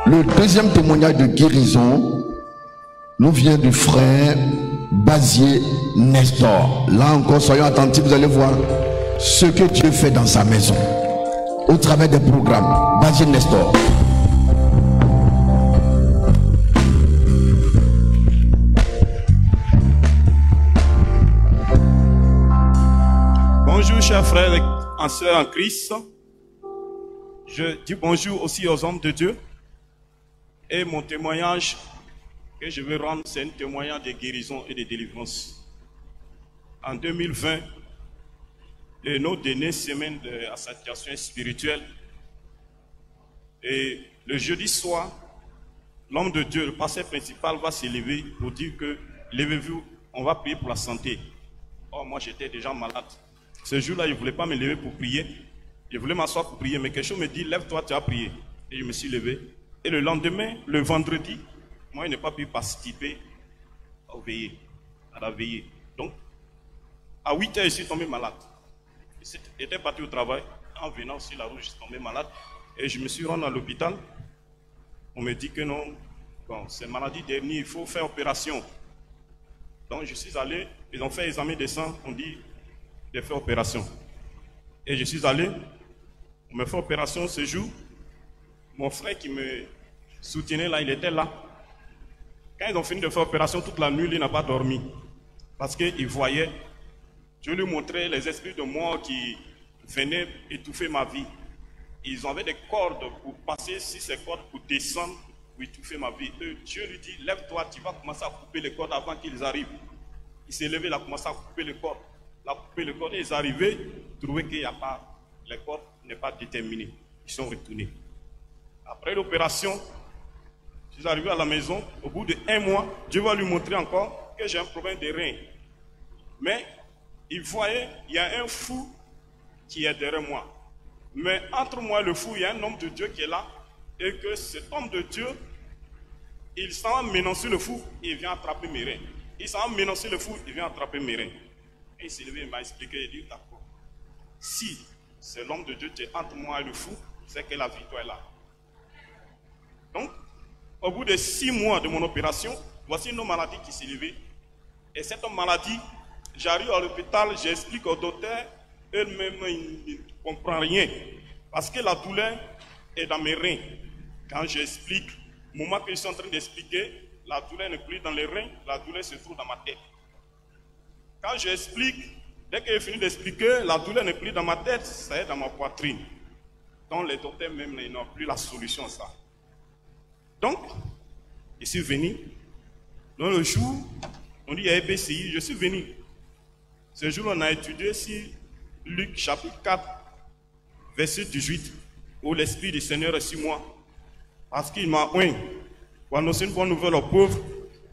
Le deuxième témoignage de guérison nous vient du frère Basier Nestor. Là encore, soyons attentifs, vous allez voir ce que Dieu fait dans sa maison au travers des programmes. Basier Nestor. Bonjour chers frères et sœurs en Christ. Je dis bonjour aussi aux hommes de Dieu. Et mon témoignage que je veux rendre, c'est un témoignage de guérison et de délivrance. En 2020, nos dernières semaines de la situation spirituelle, et le jeudi soir, l'homme de Dieu, le pasteur principal, va s'élever pour dire que levez-vous, on va prier pour la santé. Or, moi j'étais déjà malade. Ce jour-là, je ne voulais pas me lever pour prier. Je voulais m'asseoir pour prier, mais quelque chose me dit, lève-toi, tu as prié. Et je me suis levé. Et le lendemain, le vendredi, moi, je n'ai pas pu participer à la veillée. Donc, à 8 heures, je suis tombé malade. J'étais parti au travail. En venant sur la route, je suis tombé malade. Et je me suis rendu à l'hôpital. On me dit que non, bon, c'est maladie dernière, il faut faire opération. Donc, je suis allé, ils ont fait examen de sang, on dit de faire opération. Et je suis allé, on me fait opération ce jour. Mon frère qui me soutenait là, il était là. Quand ils ont fini de faire opération, toute la nuit, il n'a pas dormi. Parce qu'il voyait, je lui montrais les esprits de mort qui venaient étouffer ma vie. Ils avaient des cordes pour passer sur ces cordes, pour descendre, pour étouffer ma vie. Et Dieu lui dit, lève-toi, tu vas commencer à couper les cordes avant qu'ils arrivent. Il s'est levé, il a commencé à couper les cordes. Il a coupé les cordes et ils sont arrivés, trouvaient qu'il n'y a pas, les cordes n'est pas déterminées. Ils sont retournés. Après l'opération, je suis arrivé à la maison. Au bout de 1 mois, Dieu va lui montrer encore que j'ai un problème de rein. Mais il voyait, il y a un fou qui est derrière moi. Mais entre moi et le fou, il y a un homme de Dieu qui est là. Et que cet homme de Dieu, il s'en va menacer le fou et il vient attraper mes reins. Il s'en va menacer le fou, il vient attraper mes reins. Et il s'est levé, il m'a expliqué, il dit, d'accord. Si c'est l'homme de Dieu qui est entre moi et le fou, c'est que la victoire est là. Donc, au bout de 6 mois de mon opération, voici une maladie qui s'est levée. Et cette maladie, j'arrive à l'hôpital, j'explique au docteur, elle-même ne comprend rien. Parce que la douleur est dans mes reins. Quand j'explique, au moment que je suis en train d'expliquer, la douleur n'est plus dans les reins, la douleur se trouve dans ma tête. Quand j'explique, dès que j'ai fini d'expliquer, la douleur n'est plus dans ma tête, ça est dans ma poitrine. Donc les docteurs même n'ont plus la solution à ça. Donc, je suis venu. Dans le jour, on dit à EBCI, je suis venu. Ce jour, on a étudié sur Luc chapitre 4, verset 18, où l'Esprit du Seigneur est sur moi. Parce qu'il m'a oint pour annoncer une bonne nouvelle aux pauvres,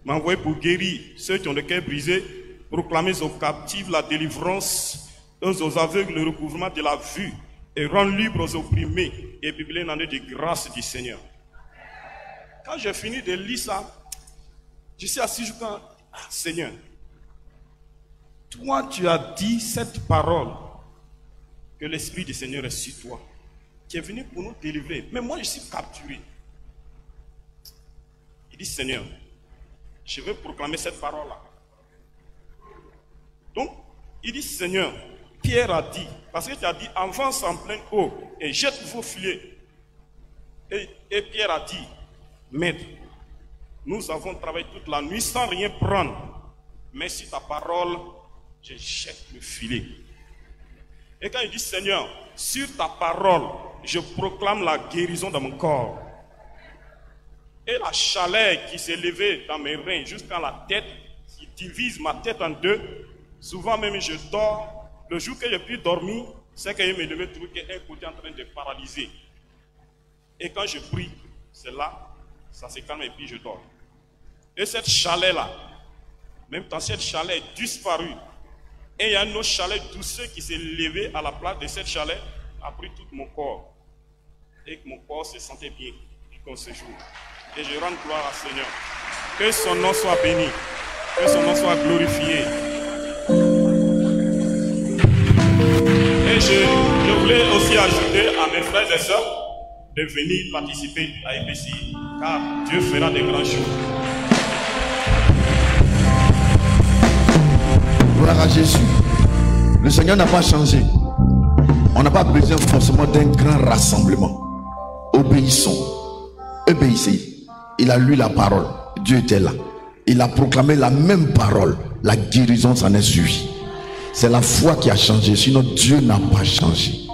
m'a envoyé pour guérir ceux qui ont le cœur brisé, proclamer aux captifs la délivrance, aux aveugles le recouvrement de la vue, et rendre libres aux opprimés, et publier une année de grâce du Seigneur. Quand j'ai fini de lire ça, je suis assis, je dis, Seigneur, toi tu as dit cette parole, que l'Esprit du Seigneur est sur toi, qui est venu pour nous délivrer. Mais moi je suis capturé. Il dit, Seigneur, je veux proclamer cette parole-là. Donc, il dit, Seigneur, Pierre a dit, parce que tu as dit, avance en pleine eau et jette vos filets. Et Pierre a dit, Maître, nous avons travaillé toute la nuit sans rien prendre, mais si ta parole, je jette le filet. Et quand il dit, Seigneur, sur ta parole, je proclame la guérison dans mon corps. Et la chaleur qui s'est levée dans mes reins jusqu'à la tête, qui divise ma tête en deux, souvent même je dors. Le jour que j'ai pu dormir, c'est que je me levais, trouver qu'un côté en train de paralyser. Et quand je prie, c'est là, ça se calme et puis je dors. Et cette chaleur-là, même quand cette chaleur est disparue, et il y a une autre chaleur douce qui s'est levée à la place de cette chaleur, a pris tout mon corps. Et que mon corps se sentait bien comme ce jour. Et je rends gloire à Seigneur. Que son nom soit béni. Que son nom soit glorifié. Et je voulais aussi ajouter à mes frères et sœurs de venir participer à EPCI, car Dieu fera de grandes choses. Gloire à Jésus. Le Seigneur n'a pas changé. On n'a pas besoin forcément d'un grand rassemblement. Obéissons. Obéissez. Il a lu la parole. Dieu était là. Il a proclamé la même parole. La guérison s'en est suivie. C'est la foi qui a changé. Sinon Dieu n'a pas changé.